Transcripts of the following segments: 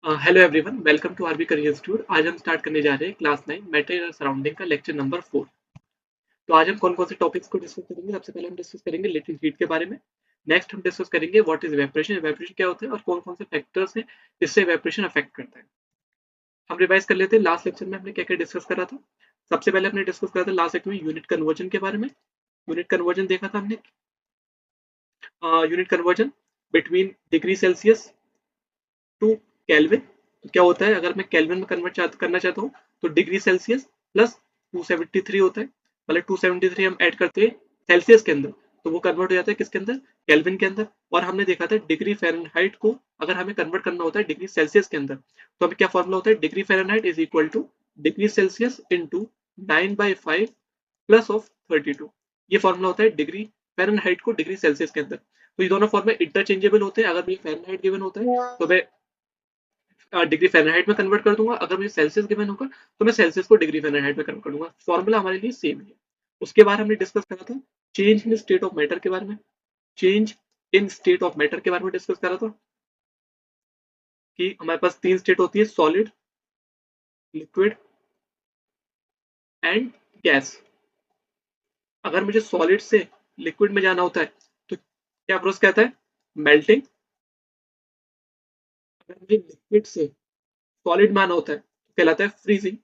Hello everyone, welcome to RB career institute. आज हम start करने जा रहे हैं क्लास 9 मैटर सराउंडिंग का लेक्चर नंबर 4। तो आज हम कौन कौन से टॉपिक्स को डिस्कस करेंगे। सबसे पहले हम डिस्कस करेंगे लेटेंट हीट के बारे में। नेक्स्ट हम डिस्कस करेंगे व्हाट इज इवेपोरेशन, इवेपोरेशन क्या होता है और कौन कौन से फैक्टर्स हैं जिससे इवेपोरेशन अफेक्ट करता है। हम रिवाइज कर लेते हैं, लास्ट लेक्चर में हमने क्या क्या डिस्कस करा था। सबसे पहले हमने डिस्कस करा था लास्ट लेक्चर में यूनिट कन्वर्जन के बारे में। यूनिट कन्वर्जन देखा था हमने, unit conversion between degree Celsius to Kelvin. तो क्या होता है, अगर मैं केल्विन में कन्वर्ट करना चाहता हूँ तो डिग्री सेल्सियस प्लस 273 होता है। मतलब 273 हम ऐड करते हैं सेल्सियस के अंदर, तो वो कन्वर्ट हो जाता है किसके अंदर, केल्विन के अंदर। और हमने देखा था डिग्री फ़ारेनहाइट को अगर हमें कन्वर्ट करना होता है डिग्री सेल्सियस के अंदर, तो हमें क्या फॉर्मूला होता है, degree Fahrenheit is equal two degree Celsius into 9/5 plus of 32। ये फॉर्मूला होता है डिग्री फ़ारेनहाइट को डिग्री सेल्सियस के अंदर। तो ये दोनों फॉर्मूले इंटरचेंजेबल होते हैं। अगर मुझे फ़ारेनहाइट गिवन होता है तो मैं डिग्री फ़ारेनहाइट में कन्वर्ट कर दूंगा, अगर मुझे सेल्सियस गिवन होगा तो मैं सेल्सियस को डिग्री फ़ारेनहाइट में कन्वर्ट कर दूंगा। फॉर्मूला हमारे लिए सेम है। उसके बाद हमने डिस्कस करा था change in state of matter के बारे में। Change in state of matter के बारे में डिस्कस करा था कि हमारे पास तीन स्टेट होती है, सॉलिड, लिक्विड एंड गैस। अगर मुझे सॉलिड से लिक्विड में जाना होता है तो क्या प्रोसेस कहता है, मेल्टिंग। अगर मुझे लिक्विड से सॉलिड में आना होता है तो कहलाता है फ्रीजिंग।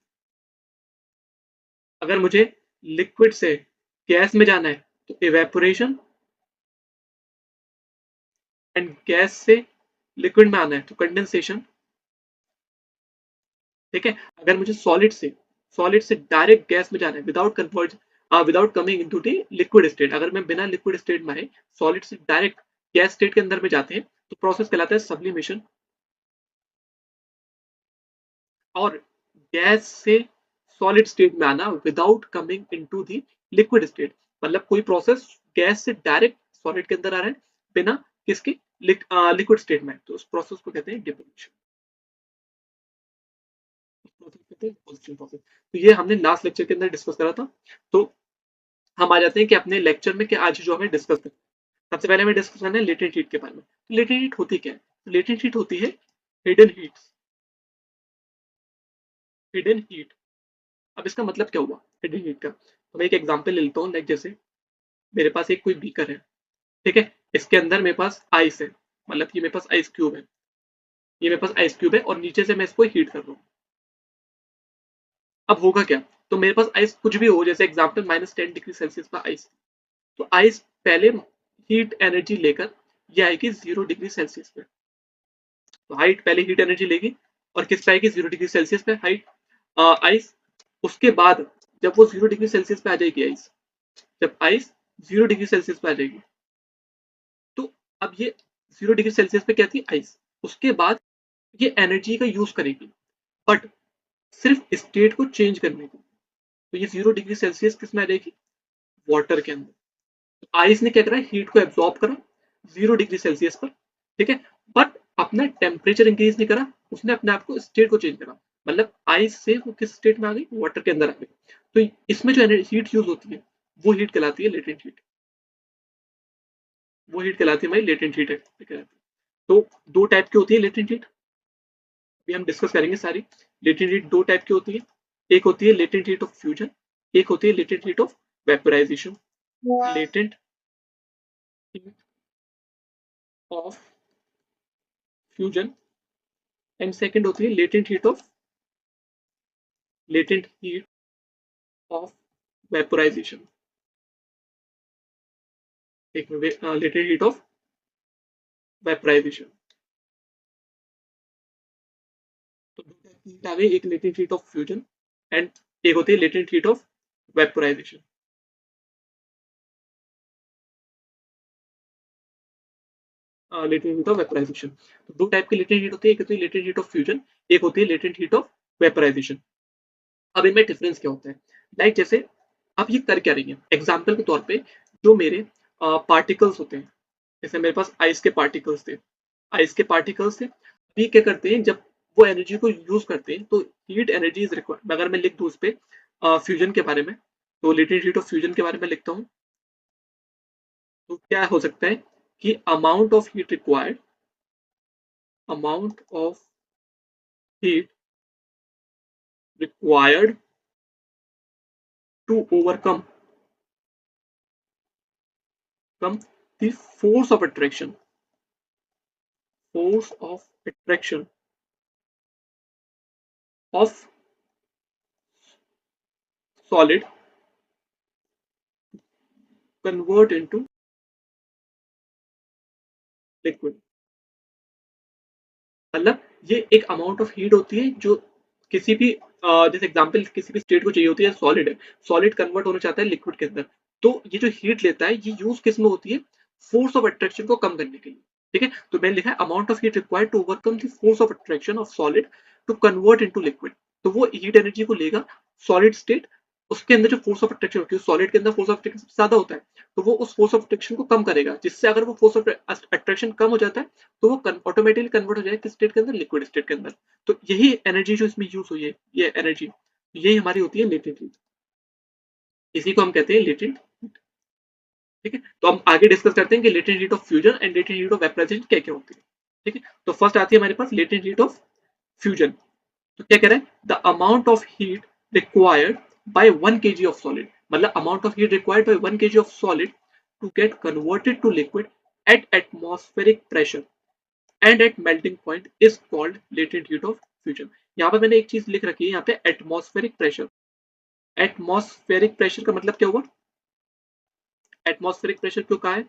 अगर मुझे लिक्विड से गैस में जाना है तो इवेपोरेशन। एंड गैस से लिक्विड में आना है तो कंडेंसेशन। ठीक है। अगर मुझे सॉलिड से डायरेक्ट गैस में जाना है without converge without coming into the liquid state, अगर मैं बिना लिक्विड स्टेट में आए सॉलिड से डायरेक्ट गैस स्टेट के अंदर में जाते हैं तो प्रोसेस कहलाता है सब्लिमेशन। और गैस से सॉलिड स्टेट में आना without coming into the liquid state, मतलब कोई प्रोसेस गैस से डायरेक्ट सॉलिड के अंदर आ रहा है बिना किसके, लिक्विड स्टेट में, तो उस प्रोसेस को कहते हैं डिपोजिशन। तो ये हमने लास्ट लेक्चर के अंदर डिस्कस करा था। तो हम आ जाते हैं कि अपने लेक्चर में कि आज जो हमें डिस्कस करना है। सबसे पहले हमें डिस्कस करना है लेटेंट हीट के बारे में। तो लेटेंट हीट होती क्या है, तो लेटेंट हीट होती है हिडन हीट। हिडन हीट, अब इसका मतलब क्या हुआ हिडन हीट का, तो मैं एक एग्जांपल ले लेता हूँ। लाइक जैसे मेरे पास एक कोई बीकर है, ठीक है, इसके अंदर मेरे पास आइस है, मतलब ये मेरे पास आइस क्यूब है, ये मेरे पास आइस क्यूब है और नीचे से मैं इसको हीट कर रहा हूँ। अब होगा क्या, तो मेरे पास आइस कुछ भी हो, जैसे एग्जांपल -10 डिग्री सेल्सियस का आइस, तो आइस पहले हीट एनर्जी लेकर ये आएगी 0 डिग्री सेल्सियस पे। तो हाइट पहले हीट एनर्जी लेगी और किस पे आएगी, 0 डिग्री सेल्सियस पे हाइट आइस। उसके बाद जब वो 0 डिग्री सेल्सियस पे आ जाएगी आइस, जब आइस 0 डिग्री सेल्सियस पे आ जाएगी, तो अब ये 0 डिग्री सेल्सियस पे क्या थी आइस, उसके बाद ये एनर्जी का यूज करेगी बट सिर्फ स्टेट को चेंज करने को। तो ये 0 डिग्री सेल्सियस किस में आ जाएगी, वाटर के अंदर। आइस ने क्या करा, हीट को एब्जॉर्ब करा 0 डिग्री सेल्सियस पर, ठीक है, बट अपना टेम्परेचर इंक्रीज नहीं करा, उसने अपने आप को स्टेट को चेंज करा। मतलब आइस से वो किस स्टेट में आ गई, वाटर के अंदर आ गई। तो इसमें जो हीट यूज होती है वो हीट कहलाती है लेटेंट हीट। वो हीट कहलाती है भाई लेटेंट हीट कहलाती है। तो दो टाइप की होती है लेटेंट हीट, अभी हम डिस्कस करेंगे सारी। लेटेंट हीट दो टाइप की होती है, एक होती है लेटेंट हीट ऑफ फ्यूजन, एक होती है latent heat of vaporisation. Latent heat of fusion and second होती है लेटेंट हीट ऑफ वेपोराइजेशन। एक लेटेंट हीट ऑफ वेपोराइजेशन। तो दो टाइप की हीट आ गई, एक latent heat of fusion and एक होती है latent heat of vaporisation. Latent heat of vaporisation, तो दो टाइप की लेटेंट हीट होती है, एक होती है लेटेंट हीट ऑफ फ्यूजन, एक होती है लेटेंट हीट ऑफ वेपोराइजेशन। अब इनमें डिफरेंस क्या होता है, लाइक जैसे अब ये कर क्या रही है, एग्जाम्पल के तौर पे जो मेरे पार्टिकल्स होते हैं, जैसे मेरे पास आइस के पार्टिकल्स थे, आइस के पार्टिकल्स थे, अभी क्या करते हैं जब वो एनर्जी को यूज करते हैं तो हीट एनर्जी इज रिक्वायर्ड। अगर मैं लिख दूं उस पे फ्यूजन के बारे में, तो लेटेंट हीट ऑफ फ्यूजन के बारे में लिखता हूँ, तो क्या हो सकता है कि amount of heat required, amount of heat required to overcome the force of attraction of solid convert into liquid। मतलब ये एक अमाउंट ऑफ हीट होती है जो किसी भी जैसे एग्जांपल किसी भी स्टेट को चाहिए होती है, सॉलिड कन्वर्ट होना चाहता है लिक्विड के अंदर, तो ये जो हीट लेता है ये यूज किस में होती है, फोर्स ऑफ अट्रैक्शन को कम करने के लिए। ठीक है, तो मैंने लिखा है amount of heat required to overcome the force of attraction of solid to convert into liquid. तो वो हीट एनर्जी को लेगा सॉलिड स्टेट, उसके अंदर जो फोर्स ऑफ अट्रैक्शन होती है, सॉलिड के अंदर फोर्स ऑफ अट्रैक्शन ज्यादा होता है, तो वो उस फोर्स ऑफ अट्रैक्शन को कम करेगा, जिससे अगर वो फोर्स ऑफ अट्रैक्शन कम हो जाता है तो वो ऑटोमेटिकली कन्वर्ट हो जाएगा किस स्टेट के अंदर, लिक्विड स्टेट के अंदर। तो यही एनर्जी जो इसमें यूज हुई है, ये एनर्जी यही हमारी होती है लेटेंट हीट, इसी को हम कहते हैं लेटेंट हीट। ठीक है, तो हम आगे डिस्कस करते हैं कि latent heat of fusion and latent heat of vaporization क्या क्या होती है। ठीक है, तो फर्स्ट आती है हमारे पास लेटेंट हीट ऑफ फ्यूजन। तो क्या कह रहा है, the amount of heat required by 1 kg of solid, मतलब amount of heat required by 1 kg of solid to get converted to liquid at atmospheric pressure and at melting point is called latent heat of fusion. यहाँ पर मैंने एक चीज लिख रखी है यहाँ पे, एटमॉस्फेरिक प्रेशर। एटमॉस्फेरिक प्रेशर का मतलब क्या हुआ, एटमॉस्फेरिक प्रेशर क्यों कहा है,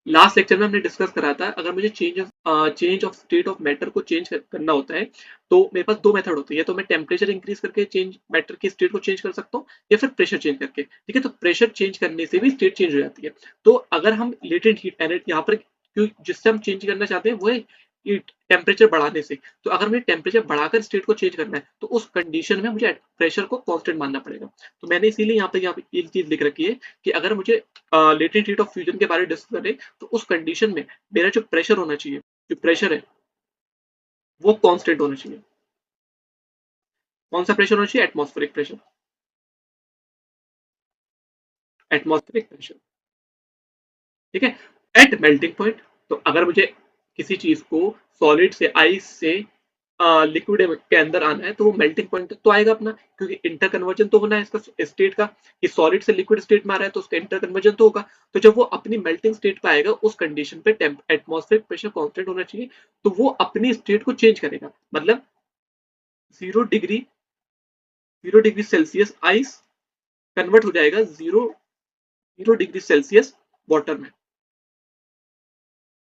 लास्ट लेक्चर में हमने डिस्कस करा था, अगर मुझे change of state of matter को चेंज करना होता है तो मेरे पास दो मेथड होती है, तो मैं टेम्परेचर इंक्रीज करके चेंज मैटर की स्टेट को चेंज कर सकता हूँ, या फिर प्रेशर चेंज करके। ठीक है, तो प्रेशर चेंज करने से भी स्टेट चेंज हो जाती है। तो अगर हम लेटेंट हीट एनर्जी यहाँ पर जिससे हम चेंज करना चाहते हैं वो है टेम्परेचर बढ़ाने से, तो अगर मुझे टेम्परेचर बढ़ाकर स्टेट को चेंज करना है तो उस कंडीशन में मुझे प्रेशर को कांस्टेंट मानना पड़ेगा। तो मैंने इसीलिए यहाँ पे एक चीज लिख रखी है कि अगर मुझे लेटेंट हीट ऑफ फ्यूजन के बारे में डिस्कस करें तो उस कंडीशन में मेरा जो प्रेशर होना चाहिए, जो प्रेशर है वो कांस्टेंट होना चाहिए। कौन सा प्रेशर होना चाहिए, एटमॉस्फेरिक प्रेशर, एटमॉस्फेरिक प्रेशर। ठीक है, एट मेल्टिंग पॉइंट, तो अगर मुझे किसी चीज को सॉलिड से आइस से लिक्विड के अंदर आना है तो वो मेल्टिंग पॉइंट तक तो आएगा अपना, क्योंकि इंटर कन्वर्जन तो होना है इसका स्टेट का, कि सॉलिड से लिक्विड स्टेट में आ रहा है तो उसका इंटर कन्वर्जन तो होगा। तो जब वो अपनी मेल्टिंग स्टेट पे आएगा उस कंडीशन पे एटमॉस्फेरिक प्रेशर कांस्टेंट होना चाहिए, तो वो अपनी स्टेट को चेंज करेगा। मतलब 0 degree 0 degree Celsius ice convert हो जाएगा 0 डिग्री सेल्सियस वाटर में।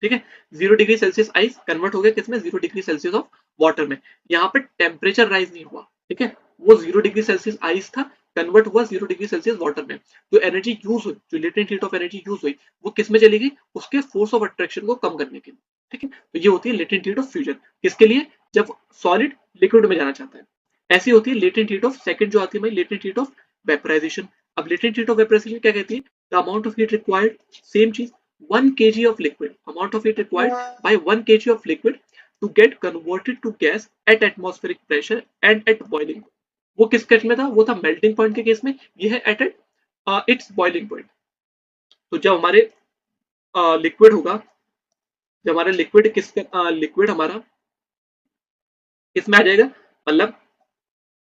ठीक है, 0 डिग्री सेल्सियस आइस कन्वर्ट हो गया किसमें, 0 डिग्री सेल्सियस ऑफ वाटर में। यहाँ पे टेम्परेचर राइज नहीं हुआ। ठीक है, वो 0 डिग्री सेल्सियस आइस था, कन्वर्ट हुआ 0 डिग्री सेल्सियस वाटर में। जो एनर्जी यूज हुई, जो latent heat of energy use हुई, वो किस में चली गई, उसके फोर्स ऑफ अट्रैक्शन को कम करने के लिए। ठीक है, तो ये होती है लेटेंट हीट ऑफ फ्यूजन, किसके लिए, जब सॉलिड लिक्विड में जाना चाहता है। ऐसी होती है लेटेंट हीट ऑफ सेकंड, जो आती है लेटेंट हीट ऑफ वेपराइजेशन। अब लेटेंट हीट ऑफ वेपराइजेशन क्या कहती है, the amount of heat required, same चीज, 1 kg of liquid, amount of heat required by 1 kg of liquid to get converted to gas at atmospheric pressure and at boiling। वो किस case में था, वो था मेल्टिंग पॉइंट के case में, ये है एट इट्स बॉइलिंग पॉइंट। तो जब हमारे लिक्विड होगा, जब हमारा लिक्विड लिक्विड हमारा किस में आ जाएगा, मतलब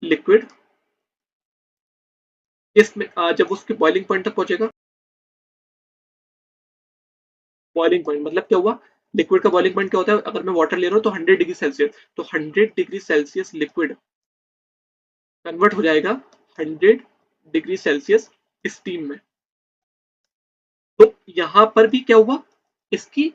लिक्विड इसमें जब उसके बॉइलिंग पॉइंट तक पहुंचेगा, बॉइलिंग पॉइंट मतलब क्या हुआ, लिक्विड का बॉइलिंग पॉइंट क्या होता है, अगर मैं वाटर ले रहा हूँ तो 100 डिग्री सेल्सियस, तो 100 डिग्री सेल्सियस लिक्विड कन्वर्ट हो जाएगा 100 डिग्री सेल्सियस स्टीम में। तो यहां पर भी क्या हुआ, इसकी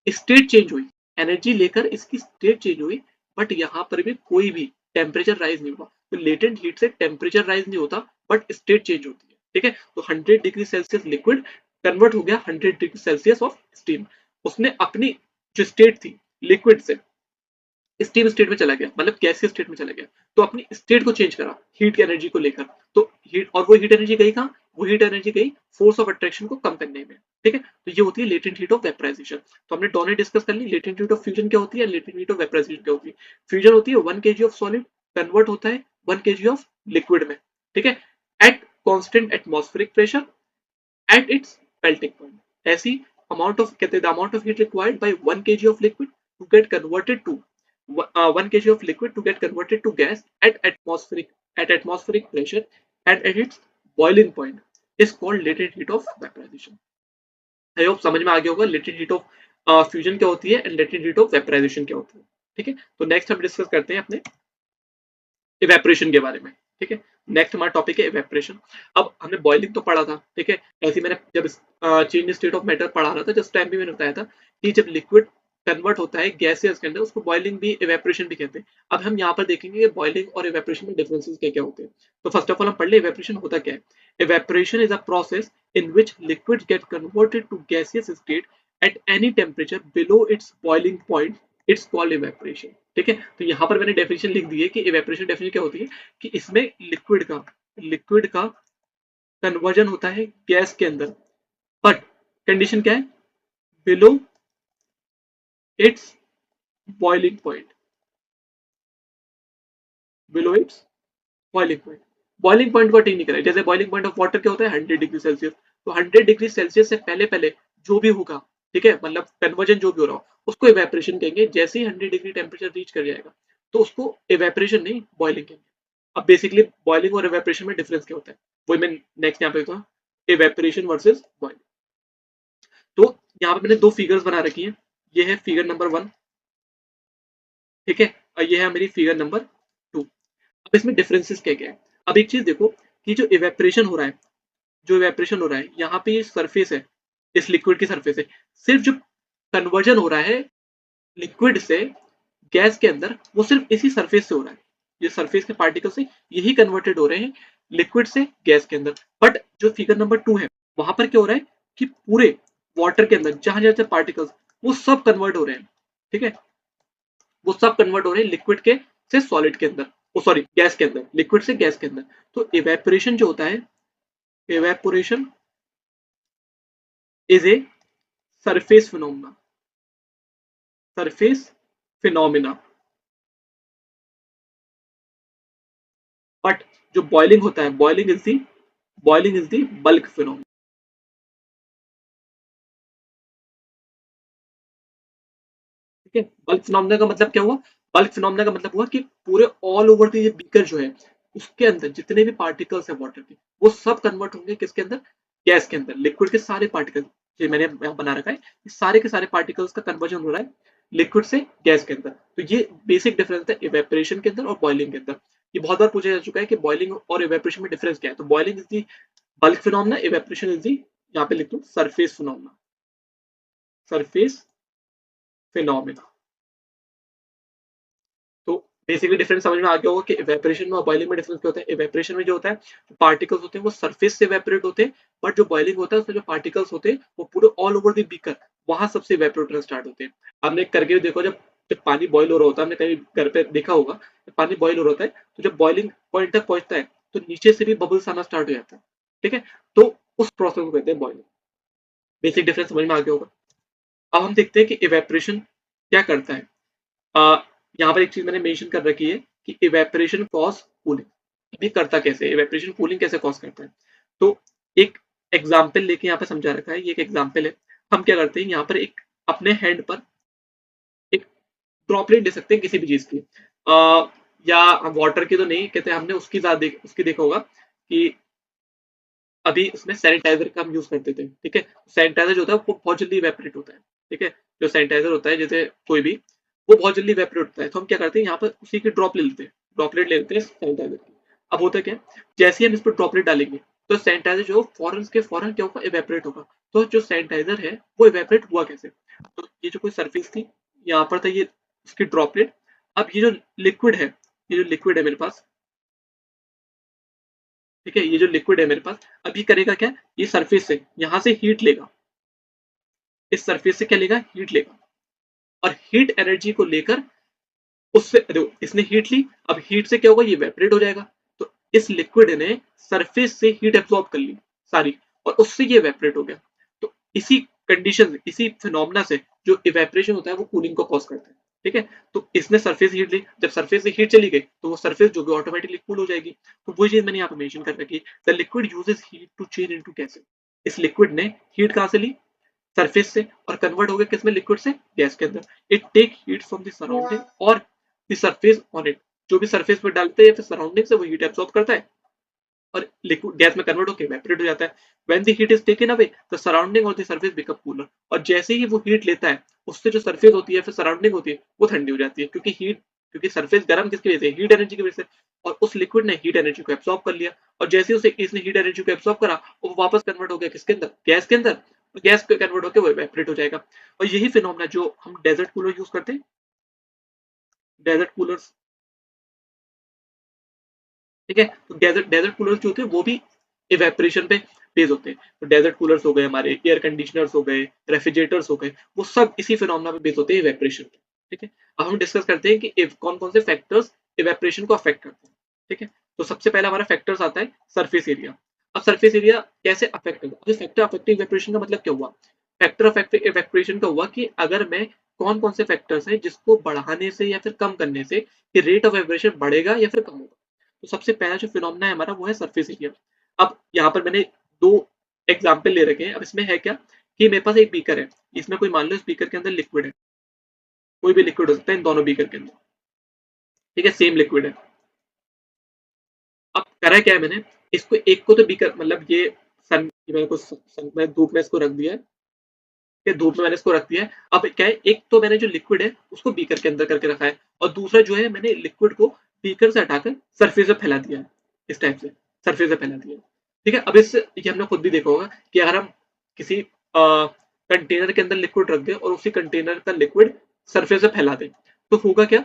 स्टेट चेंज हुई, एनर्जी लेकर इसकी स्टेट चेंज हुई, बट यहां पर भी कोई भी टेम्परेचर राइज नहीं हुआ। तो लेटेंट हीट से टेम्परेचर राइज नहीं होता, बट स्टेट चेंज होती है। ठीक है, तो 100 डिग्री सेल्सियस लिक्विड कन्वर्ट हो गया 100 डिग्री सेल्सियस ऑफ स्टीम। उसने अपनी जो स्टेट थी लिक्विड से स्टीम स्टेट में चला गया, मतलब गैसीय स्टेट में चला गया, तो अपनी स्टेट को चेंज करा हीट की एनर्जी को लेकर। तो हीट, और वो हीट एनर्जी गई कहाँ, वो हीट एनर्जी गई फोर्स ऑफ अट्रैक्शन को कम करने में। ठीक है, तो ये होती है लेटेंट हीट ऑफ वेपराइजेशन। तो हमने दोनों डिस्कस कर ली, लेटेंट हीट ऑफ फ्यूजन क्या होती है, लेटेंट हीट ऑफ वेपराइजेशन क्या होती है। फ्यूजन होती है 1 kg ऑफ सॉलिड कन्वर्ट होता है 1 kg ऑफ लिक्विड में। ठीक है, at constant atmospheric pressure at its melting point. ऐसी अमाउंट ऑफ, कहते हैं the amount of heat required by 1 kg of liquid to get converted to 1 kg of liquid to get converted to gas at atmospheric pressure and at its boiling point is called latent heat of vaporization. I hope समझ में आ गया होगा latent heat of fusion क्या होती है and latent heat of vaporization क्या होती है. ठीक है, तो नेक्स्ट हम डिस्कस करते हैं अपने इवेपोरेशन के बारे में. ठीक है, नेक्स्ट हमारा टॉपिक है इवेपोरेशन. अब हमने बॉइलिंग तो पढ़ा था. ठीक है, ऐसे मैंने जब चेंज स्टेट ऑफ मैटर पढ़ा रहा था जिस टाइम भी मैंने बताया था कि जब लिक्विड कन्वर्ट होता है गैसेस के अंदर उसको बॉइलिंग भी इवेपोरेशन भी कहते हैं. अब हम यहाँ पर देखेंगे बॉइलिंग और इवेपोरेशन में डिफरेंसेस क्या क्या होते हैं. तो फर्स्ट ऑफ ऑल हम पढ़ ले इवेपोरेशन होता क्या है. Evaporation is a process in which liquids get converted to gaseous state at any temperature below its boiling point. It's called evaporation. ठीक है, तो यहाँ पर मैंने डेफिनेशन लिख दी है कि इवेपोरेशन डेफिनेशन क्या होती है कि इसमें लिक्विड का कन्वर्जन होता है गैस के अंदर, बट कंडीशन क्या है, below it's boiling point. Below it's boiling point. Boiling point को ठीक नहीं करें. जैसे बॉइलिंग पॉइंट ऑफ वाटर क्या होता है 100 डिग्री सेल्सियस. तो 100 डिग्री सेल्सियस से पहले पहले जो भी होगा, ठीक है, मतलब कन्वर्जन जो भी हो रहा हो उसको इवेपोरेशन कहेंगे. जैसे ही 100 डिग्री टेम्परेचर रीच कर जाएगा तो उसको इवेपोरेशन नहीं बॉइलिंग कहेंगे. अब बेसिकली बॉइलिंग और इवेपोरेशन में डिफरेंस क्या होता है वही मैं नेक्स्ट यहाँ पे बताऊँ. Evaporation versus boiling. तो यहाँ पे मैंने दो फिगर्स बना रखी है. ये है फिगर नंबर 1. ठीक है, और ये है मेरी फिगर नंबर 2. अब इसमें डिफरेंसेस क्या क्या है. अब एक चीज देखो कि जो इवेपोरेशन हो रहा है यहाँ पे ये सरफेस है, इस लिक्विड की सरफेस है. सिर्फ जो कन्वर्जन हो रहा है लिक्विड से गैस के अंदर वो सिर्फ इसी सरफेस से हो रहा है. ये सरफेस के पार्टिकल से यही कन्वर्टेड हो रहे हैं लिक्विड से गैस के अंदर. बट जो फिगर नंबर 2 है वहां पर क्या हो रहा है कि पूरे वाटर के अंदर जहां जहां से पार्टिकल्स वो सब कन्वर्ट हो रहे हैं. ठीक है, वो सब कन्वर्ट हो रहे हैं लिक्विड के से सॉलिड के अंदर, ओ सॉरी गैस के अंदर, लिक्विड से गैस के अंदर. तो इवेपोरेशन जो होता है, evaporation is a surface phenomena. Surface phenomena. But जो boiling होता है, boiling is the bulk phenomena. ठीक है, बल्क फिनोमेना का मतलब क्या हुआ. बल्क फिनोमेना का मतलब हुआ कि पूरे ऑल ओवर द बीकर जो है उसके अंदर जितने भी पार्टिकल्स है वाटर के वो सब कन्वर्ट होंगे किसके अंदर, गैस के अंदर. लिक्विड के सारे पार्टिकल जो मैंने यहाँ बना रखा है ये सारे के सारे पार्टिकल्स का कन्वर्जन हो रहा है लिक्विड से गैस के अंदर. तो ये बेसिक डिफरेंस है इवेपोरेशन के अंदर और बॉइलिंग के अंदर. ये बहुत बार पूछा जा चुका है कि बॉइलिंग और इवेपोरेशन में डिफरेंस क्या है. तो boiling is the bulk phenomena, evaporation is the यहाँ पे लिख दो सरफेस फिनोमेना. Surface phenomena. तो बेसिकली डिफरेंस समझ में आ गया होगा कि इवेपोरेशन में और बॉइलिंग में डिफरेंस क्या होता है. इवेपोरेशन में जो होता है पार्टिकल्स होते हैं वो सरफेस से इवेपोरेट होते हैं, बट जो बॉइलिंग होता है उसमें जो पार्टिकल्स होते हैं वो पूरे ऑल ओवर द बीकर वहां सबसे इवेपोरेट होना स्टार्ट होते हैं. आपने करके देखो जब जब पानी बॉईल हो रहा होता है, हमने कहीं घर पे देखा होगा जब पानी बॉईल हो रहा होता है तो जब बॉइलिंग पॉइंट तक पहुंचता है तो नीचे से भी बबल्स आना स्टार्ट हो जाता है. ठीक है, तो उस प्रोसेस को कहते हैं बॉइलिंग. बेसिक डिफरेंस समझ में आ गया होगा. अब हम देखते हैं कि इवेपोरेशन क्या करता है. यहाँ पर एक चीज मैंने मेंशन कर रखी है कि इवेपोरेशन कॉज कूलिंग. ये करता कैसे, इवेपोरेशन कूलिंग कैसे कॉज करता है. तो एक एग्जांपल लेके यहाँ पे समझा रखा है. ये एक एग्जांपल है. हम क्या करते हैं यहाँ पर एक अपने हैंड पर एक ड्रॉपलेट ले सकते हैं किसी भी चीज की, या वाटर की तो नहीं कहते, हमने उसकी देखा होगा कि अभी उसमें सैनिटाइजर का हम यूज करते थे. ठीक है, सैनिटाइजर जो होता है वो बहुत जल्दी इवेपोरेट होता है. ठीक है, जो सैनिटाइजर होता है जैसे कोई भी वो बहुत जल्दी इवेपोरेट होता है. तो हम क्या करते हैं यहाँ पर उसी की ड्रॉपलेट ले लेते हैं सैनिटाइजर की. अब होता क्या है, जैसे ही हम इस पर ड्रॉपलेट डालेंगे तो सैनिटाइजर जो फौरन के फौरन क्या होगा, इवेपोरेट होगा. तो जो सैनिटाइजर है वो इवेपोरेट हुआ कैसे. तो ये जो कोई सरफेस थी यहाँ पर था ये उसकी ड्रॉपलेट. अब ये जो लिक्विड है, मेरे पास, ठीक है, ये जो लिक्विड है मेरे पास, अब ये करेगा क्या, ये सरफेस से यहाँ से हीट लेगा, इस सरफेस से क्या लेगा, हीट लेगा. और हीट एनर्जी को लेकर उससे देखो इसने हीट ली, अब हीट से क्या होगा, ये इवेपोरेट हो जाएगा. तो इस लिक्विड ने सरफेस से हीट एब्सॉर्ब कर ली सारी और उससे ये इवेपोरेट हो गया. तो इसी कंडीशन, इसी फिनोमेना से जो इवेपोरेशन होता है वो कूलिंग को कॉज करता है. ठीक है, तो इसने सरफेस हीट ली, जब सरफेस से हीट चली गई तो वो सरफेस जो भी ऑटोमेटिकली कूल हो जाएगी. तो वही चीज मैंने यहाँ पे मेंशन कर रखी है, the liquid uses heat to change into gases. इस लिक्विड ने हीट कहां से ली, सरफेस से, और कन्वर्ट हो गया किसमें, लिक्विड से गैस के अंदर. It take heat from the surrounding और द सरफेस ऑन इट, जो भी सरफेस पे डालते हैं या फिर सराउंडिंग से वो हीट एब्सॉर्ब करता है और लिक्विड गैस में कन्वर्ट होकर इवेपोरेट हो जाता है। When the heat is taken away the surrounding और द सरफेस बिकम कूलर, और जैसे ही वो हीट लेता है उससे जो सरफेस होती है फिर सराउंडिंग होती है वो ठंडी हो जाती है, क्योंकि सरफेस गर्म किसकी वजह से, हीट एनर्जी की वजह से, और उस लिक्विड ने हीट एनर्जी को एब्सॉर्ब कर लिया, और जैसे उसे इसने हीट एनर्जी को एब्सॉर्ब करा वो वापस कन्वर्ट हो गया किसके अंदर, गैस के अंदर, और गैस को कन्वर्ट होकर वो इवेपोरेट हो जाएगा। और यही फिनोमेना जो हम डेजर्ट कूलर यूज करते हैं, डेजर्ट कूलर्स, ठीक है, तो डेजर्ट डेजर्ट कूलर्स जो होते हैं वो भी इवेपोरेशन पे बेस होते हैं। तो डेजर्ट कूलर्स हो गए, हमारे एयर कंडीशनर्स हो गए, रेफ्रिजरेटर्स हो गए, वो सब इसी फिनोमेना पे बेस होते हैं, इवेपोरेशन पे। ठीक है, अब हम डिस्कस करते हैं कि कौन कौन से फैक्टर्स इवेपोरेशन को अफेक्ट करते हैं। ठीक है, तो सबसे पहला हमारा फैक्टर्स आता है सरफेस एरिया। अब सरफेस एरिया कैसे अफेक्ट होगा, फैक्टर अफेक्टिंग इवेपोरेशन का मतलब क्या हुआ, फैक्टर अफेक्टिंग इवेपोरेशन का हुआ कि अगर मैं कौन कौन से फैक्टर्स हैं जिसको बढ़ाने से या फिर कम करने से कि रेट ऑफ इवेपोरेशन बढ़ेगा या फिर कम होगा। तो सबसे पहला जो फिनोमेना है हमारा वो है सरफेस एरिया। अब यहाँ पर मैंने दो एग्जाम्पल ले रखे हैं। अब इसमें है क्या कि मेरे पास एक बीकर है, इसमें कोई मान लो इस बीकर के अंदर लिक्विड है, कोई भी लिक्विड हो सकता है इन दोनों बीकर के अंदर, ठीक है, सेम लिक्विड है। अब करा क्या है मैंने, इसको एक को तो बीकर मतलब ये मैंने को मैं धूप में इसको रख दिया है, धूप में मैंने इसको रख दिया है। अब क्या है, एक तो मैंने जो लिक्विड है उसको बीकर के अंदर करके रखा है, और दूसरा जो है मैंने लिक्विड को बीकर से हटाकर सरफेस पे फैला दिया है, इस टाइप से सरफेस पे फैला दिया है। ठीक है, अब इस ये हमने खुद भी देखा होगा कि अगर हम किसी कंटेनर के अंदर लिक्विड रख दें और उसी कंटेनर का लिक्विड सरफेस पे फैला दें तो होगा क्या,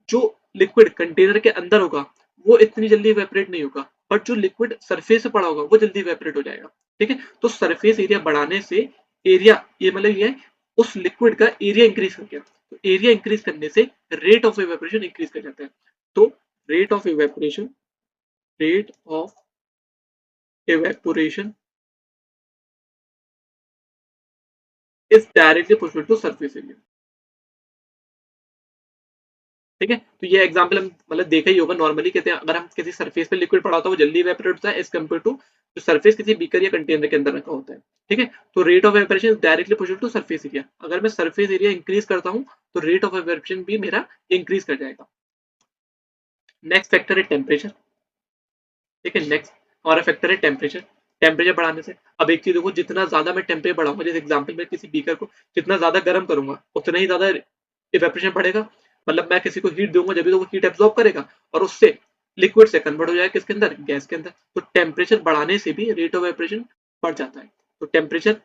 जो लिक्विड कंटेनर के अंदर होगा वो इतनी जल्दी इवेपोरेट नहीं होगा, बट जो लिक्विड सरफेस पे पड़ा होगा वो जल्दी इवेपोरेट हो जाएगा। ठीक है, तो सरफेस एरिया बढ़ाने से एरिया, ये मतलब ये है उस लिक्विड का एरिया इंक्रीज कर गया, तो एरिया इंक्रीज करने से रेट ऑफ इवेपोरेशन इंक्रीज कर जाता है। तो rate of evaporation, rate of evaporation is directly proportional to surface area. ठीक है, तो ये एग्जांपल हम मतलब देखा ही होगा, नॉर्मली कहते हैं अगर हम किसी सरफेस पे लिक्विड पड़ा होता है वो जल्दी इवेपोरेट होता है एज कम्पेयर टू जो सरफेस किसी बीकर या कंटेनर के अंदर रखा होता है। ठीक है, तो rate of evaporation is directly proportional to surface area. अगर मैं सरफेस एरिया इंक्रीज करता हूं तो रेट ऑफ इवेपोरेशन भी मेरा इंक्रीज कर जाएगा। नेक्स्ट फैक्टर है टेम्परेचर। ठीक है, नेक्स्ट हमारा फैक्टर है टेम्परेचर। टेम्परेचर बढ़ाने से, अब एक चीज देखो, जितना ज्यादा मैं टेम्परेचर बढ़ाऊंगा, जैसे एग्जांपल में किसी बीकर को जितना ज्यादा गर्म करूंगा उतना ही ज्यादा इवेपोरेशन बढ़ेगा, मतलब मैं किसी को हीट दूंगा जब भी तो वो हीट एब्जॉर्ब करेगा और उससे लिक्विड से कन्वर्ट हो जाएगा किसके अंदर, गैस के अंदर। तो टेम्परेचर बढ़ाने से भी रेट ऑफ इवेपोरेशन बढ़ जाता है। तो टेम्परेचर,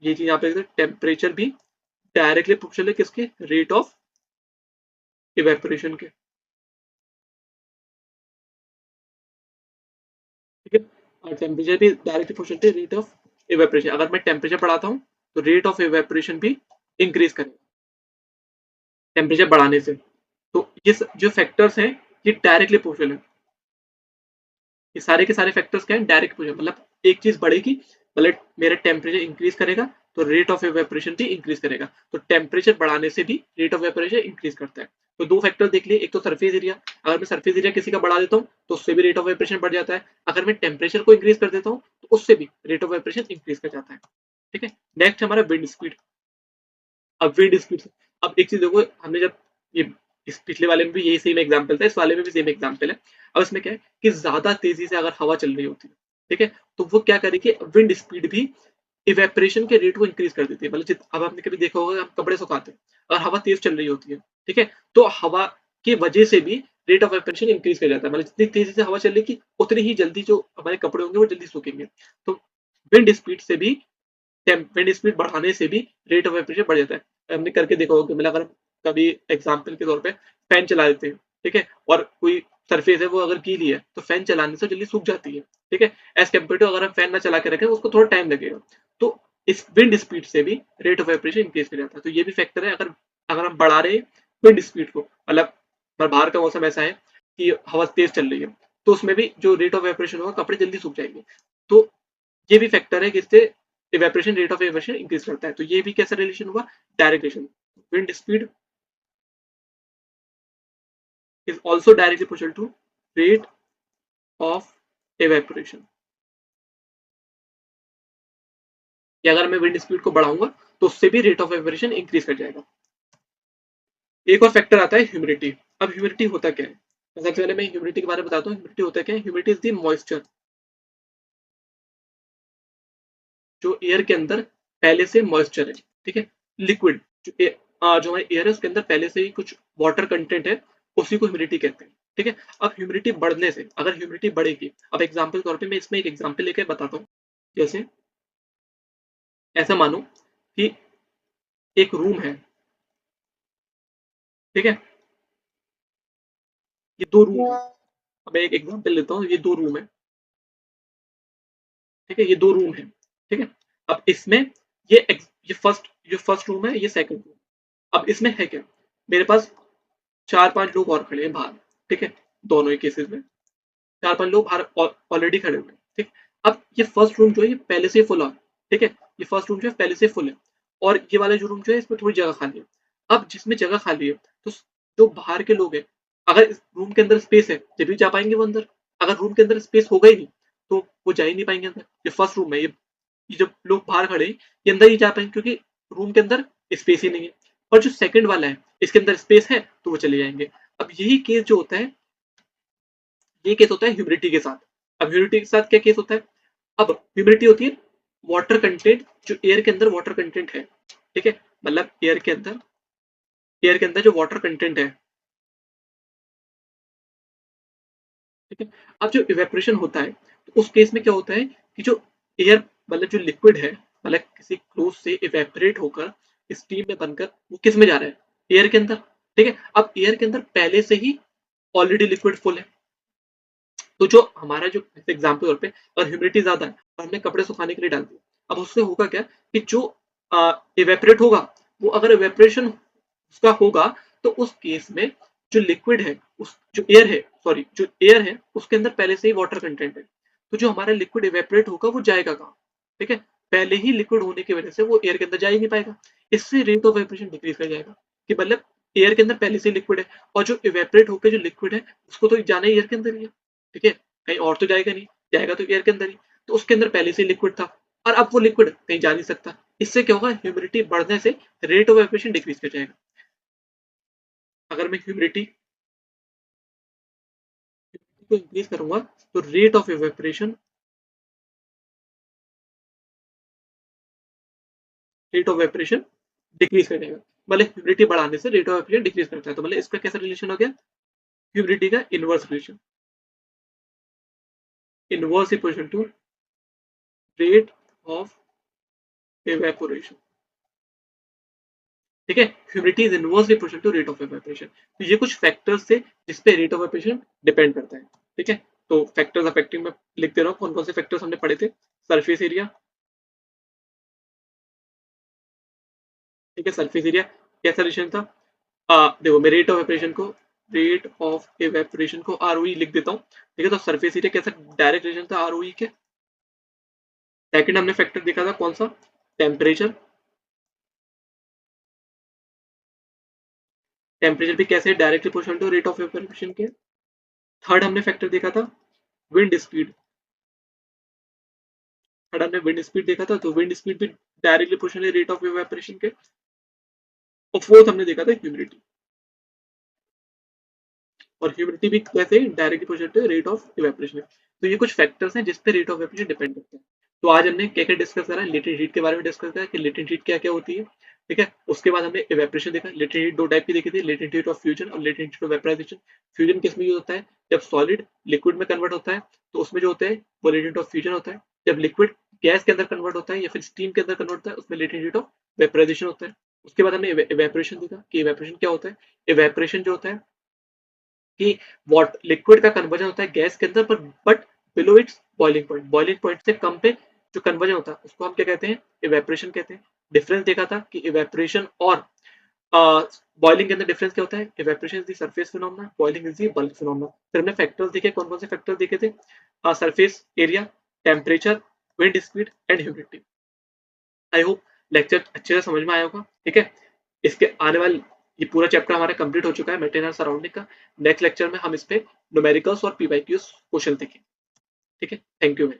ये चीज यहाँ पे टेम्परेचर भी डायरेक्टली प्रोपोर्शनल है किसके, रेट ऑफ इवेपोरेशन के। ठीक है, और टेम्परेचर भी डायरेक्टली प्रोपोर्शनल है रेट ऑफ इवेपोरेशन। अगर मैं टेम्परेचर बढ़ाता हूँ तो रेट ऑफ इवेपोरेशन भी इंक्रीज करेगा टेम्परेचर बढ़ाने से। तो ये जो फैक्टर्स हैं ये डायरेक्टली प्रोपोर्शनल है, ये सारे के सारे फैक्टर्स क्या है, डायरेक्ट प्रोपोर्शनल, मतलब एक चीज बढ़ेगी मतलब मेरा टेम्परेचर इंक्रीज करेगा तो रेट ऑफ इवेपोरेशन भी इंक्रीज करेगा। तो टेम्परेचर बढ़ाने से भी रेट ऑफ इवेपोरेशन इंक्रीज करता है। तो दो फैक्टर देख लिए, एक तो सरफेस एरिया, अगर मैं सरफेस एरिया किसी का बढ़ा देता हूँ तो उससे भी रेट ऑफ इवेपोरेशन बढ़ जाता है, अगर मैं टेम्परेचर को इंक्रीज कर देता हूँ तो उससे भी रेट ऑफ इवेपोरेशन इंक्रीज कर जाता है। ठीक है, नेक्स्ट हमारा विंड स्पीड। अब विंड स्पीड, अब एक चीज देखो, हमने जब ये इस पिछले वाले में भी यही सेम एग्जांपल था, इस वाले में भी सेम एग्जांपल है। अब इसमें क्या है कि ज्यादा तेजी से अगर हवा चल रही होती है, ठीक है, तो वो क्या करेगी, विंड स्पीड भी इवेपोरेशन के रेट को इंक्रीज कर देती है। मतलब अब आपने कभी देखा होगा हम कपड़े सुखाते हैं, अगर हवा तेज चल रही होती है, ठीक है, तो हवा की वजह से भी रेट ऑफ इवेपोरेशन इंक्रीज कर जाता है, मतलब जितनी तेजी से हवा चलेगी उतनी ही जल्दी जो हमारे कपड़े होंगे वो जल्दी सूखेंगे। तो विंड स्पीड से भी, विंड स्पीड बढ़ाने से भी रेट ऑफ इवेपोरेशन बढ़ जाता है। हमने करके देखा होगा, मतलब अगर हम कभी एग्जांपल के तौर पे फैन चला देते हैं, ठीक है, और कोई सरफेस है वो अगर गीली है तो फैन चलाने से जल्दी सूख जाती है। ठीक है, एज कम्पेयर टू अगर हम फैन ना चला के रखें उसको थोड़ा टाइम लगेगा। तो इस विंड स्पीड से भी रेट ऑफ इवेपोरेशन इंक्रीज कर जाता है। तो ये भी फैक्टर है, अगर अगर हम बढ़ा रहे हैं विंड स्पीड को, मतलब बाहर का मौसम ऐसा है कि हवा तेज चल रही है तो उसमें भी जो रेट ऑफ इवेपोरेशन होगा कपड़े जल्दी सूख जाएंगे। तो ये भी फैक्टर है कि इससे evaporation, rate of evaporation increase करता है। तो ये भी कैसा रिलेशन हुआ, direct relation. Wind speed is also directly proportional to rate of evaporation, कि अगर मैं विंड स्पीड को बढ़ाऊंगा तो उससे भी रेट ऑफ इवेपोरेशन इंक्रीज कर जाएगा। एक और फैक्टर आता है ह्यूमिडिटी। अब ह्यूमिडिटी होता क्या है, सबसे पहले मैं ह्यूमिडिटी के बारे में बताता हूँ। ह्यूमिडिटी होता क्या है, ह्यूमिडिटी इज द मॉइस्चर जो एयर के अंदर पहले से मॉइस्चर है, ठीक है, लिक्विड जो हमारे एयर है उसके अंदर पहले से ही कुछ वाटर कंटेंट है, उसी को ह्यूमिडिटी कहते हैं, ठीक है। अब ह्यूमिडिटी बढ़ने से, अगर ह्यूमिडिटी बढ़ेगी, अब एग्जांपल के तौर पे मैं इसमें एक एग्जांपल लेके बताता हूँ। जैसे ऐसा मानो कि एक रूम है, ठीक है, ये दो रूम है। अब मैं एक एग्जांपल लेता हूँ, ये दो रूम है, ठीक है, ये दो रूम है, ठीक है। अब इसमें ये फर्स्ट रूम है, ये सेकंड रूम। अब इसमें है क्या, मेरे पास चार पांच लोग और खड़े हैं बाहर, ठीक है, दोनों ही केसेस में चार पांच लोग बाहर ऑलरेडी खड़े हुए हैं, ठीक। अब ये फर्स्ट रूम जो है ये पहले से फुल है, ठीक है, ये फर्स्ट रूम जो है पहले से फुल है, और ये वाला जो रूम जो है इसमें थोड़ी जगह खाली है। अब जिसमें जगह खाली है, तो जो बाहर के लोग हैं, अगर इस रूम के अंदर स्पेस है जब भी जा पाएंगे वो अंदर। अगर रूम के अंदर स्पेस होगा ही नहीं तो वो जा ही नहीं पाएंगे अंदर। ये फर्स्ट रूम है, ये जब लोग बाहर खड़े हैं ये अंदर ही जा पाएंगे क्योंकि रूम के अंदर स्पेस ही नहीं है। और जो सेकंड वाला है इसके अंदर स्पेस है तो वो चले जाएंगे। अब यही केस जो होता है, ये केस होता है ह्यूमिडिटी के साथ। अब ह्यूमिडिटी के साथ क्या केस होता है, अब ह्यूमिडिटी होती है वाटर कंटेंट, जो एयर के अंदर वाटर कंटेंट है, ठीक है, मतलब एयर के अंदर जो वाटर कंटेंट है, ठीक है। अब जो इवेपोरेशन होता है तो उस केस में क्या होता है कि जो एयर, मतलब जो लिक्विड है, मतलब किसी क्लोज से इवेपोरेट होकर स्टीम में बनकर वो किस में जा रहा है, एयर के अंदर, ठीक है। अब एयर के अंदर पहले से ही ऑलरेडी लिक्विड फुल है, तो जो हमारा जो एग्जाम्पल तौर पे अगर ह्यूमिडिटी ज्यादा है और हमने कपड़े सुखाने के लिए डाल दिया, अब उससे होगा क्या कि जो इवेपोरेट होगा, वो अगर इवेपोरेशन उसका होगा तो उस केस में जो लिक्विड है, उस जो एयर है, सॉरी, जो एयर है उसके अंदर पहले से ही वाटर कंटेंट है, तो जो हमारा लिक्विड इवेपोरेट होगा वो जाएगा कहाँ, ठीक है, पहले ही लिक्विड होने की वजह से वो एयर के अंदर जा ही नहीं पाएगा। इससे रेट ऑफ इवेपोरेशन डिक्रीज कर जाएगा, कि मतलब एयर के अंदर पहले से लिक्विड है और जो इवेपोरेट होकर जो लिक्विड है उसको तो जाना ही एयर के अंदर ही है, ठीक है, कहीं और तो जाएगा नहीं, जाएगा तो एयर के अंदर ही। तो उसके अंदर पहले से लिक्विड था और अब वो लिक्विड कहीं जा नहीं सकता। इससे क्या होगा, ह्यूमिडिटी बढ़ने से रेट ऑफ इवेपोरेशन डिक्रीज कर जाएगा। अगर मैं ह्यूमिडिटी को इंक्रीज करूंगा तो रेट ऑफ इवेपोरेशन डिक्रीज कर जाएगा। मतलब ह्यूमिडिटी बढ़ाने से रेट ऑफ इवेपोरेशन डिक्रीज करता है, तो मतलब इसका कैसा रिलेशन हो गया, ह्यूमिडिटी का inverse relation, inverse equation to rate of evaporation, ठीक है। Humidity is inversely proportional to rate of evaporation. तो ये कुछ फैक्टर्स थे जिसपे रेट ऑफ इवेपोरेशन डिपेंड करता है, ठीक है। तो फैक्टर्स अफेक्टिंग में लिख दे रहा हूँ, कौन कौन से फैक्टर्स हमने पढ़े थे। सरफेस एरिया, ठीक है, सरफेस एरिया कैसा रिलेशन था, देखो मैं रेट ऑफ इवेपोरेशन को आरओई लिख देता हूँ, ठीक है। तो सरफेस एरिया कैसा डायरेक्ट रिलेशन था आरओई के। सेकंड हमने फैक्टर देखा था कौन सा, टेम्परेचर, टेम्परेचर भी कैसे directly proportional to rate of evaporation के। थर्ड हमने फैक्टर देखा था विंड स्पीड, थर्ड हमने विंड स्पीड देखा था, तो विंड स्पीड भी directly proportional rate of evaporation के। और फोर्थ हमने देखा था ह्यूमिडिटी, और ह्यूमिडिटी भी कैसे directly proportional rate of evaporation. तो ये कुछ फैक्टर्स हैं जिस पे रेट ऑफ इवेपोरेशन डिपेंड करता है। तो आज हमने क्या क्या डिस्कस करा, लेटेंट हीट के बारे में डिस्कस करा कि लेटेंट हीट क्या क्या होती है, ठीक है। उसके बाद हमने इवेपोरेशन देखा, लेटेंट हीट दो टाइप की देखी थी, लेटेंट हीट ऑफ फ्यूजन और latent heat of vaporization. Fusion किस में यूज होता है, जब सॉलिड लिक्विड में कन्वर्ट होता है तो उसमें जो होता है वो लेटेंट ऑफ फ्यूजन होता है। जब लिक्विड गैस के अंदर कन्वर्ट होता है या फिर स्टीम के अंदर कन्वर्ट होता है उसमें लेटेंट हीट ऑफ वेपराइजेशन होता है। उसके बाद हमने इवेपोरेशन देखा कि इवेपोरेशन क्या होता है। इवेपोरेशन जो होता है कि वॉट लिक्विड का कन्वर्जन होता है गैस के अंदर, पर but below it's boiling point, boiling point से कम पे जो कन्वर्जन होता है उसको हम क्या कहते हैं, इवेपोरेशन कहते हैं। डिफरेंस देखा था कि इवेपोरेशन और बॉइलिंग के अंदर डिफरेंस क्या होता है, evaporation is the surface phenomena, boiling is the bulk phenomena. फिर हमने फैक्टर्स देखे, कौन कौन से फैक्टर्स देखे थे, surface area, temperature, wind speed and humidity. I hope lecture अच्छे से समझ में आया होगा, ठीक है। इसके आने वाले, ये पूरा चैप्टर हमारा कंप्लीट हो चुका है मेटेरियल सराउंडिंग का। नेक्स्ट लेक्चर में हम इस पे न्यूमेरिकल्स और पीवाईक्यूज क्वेश्चन देखेंगे, ठीक है। Thank you.